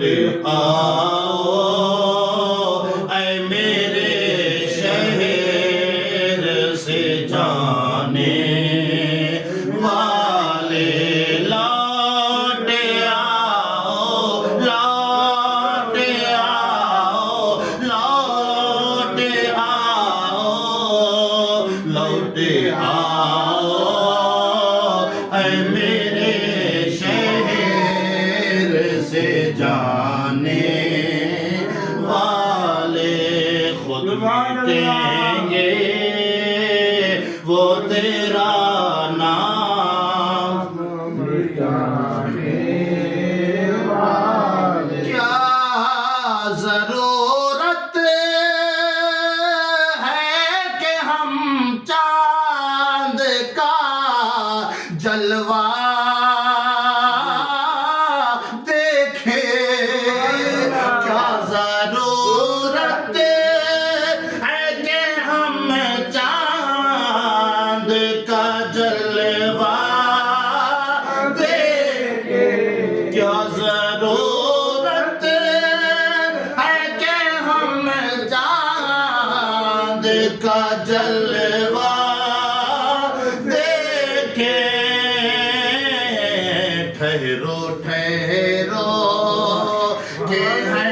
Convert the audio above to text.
لوٹ آؤ اے میرے شہر سے جانے والے لوٹ آؤ لوٹ آؤ لوٹ آؤ لوٹ آؤ اے میرے شہر سے جانے والے خود مٹیں گے وہ تیرا نام کیا ضرورت ہے کہ ہم چاند کا جلوہ دیکھیں کیا ضرورت ہے کہ ہم چاند کا جلوہ دیکھیں کیا ضرورت ہے کہ ہم چاند کا جلوہ دیکھیں ٹھہرو ٹھہرو کہ ہے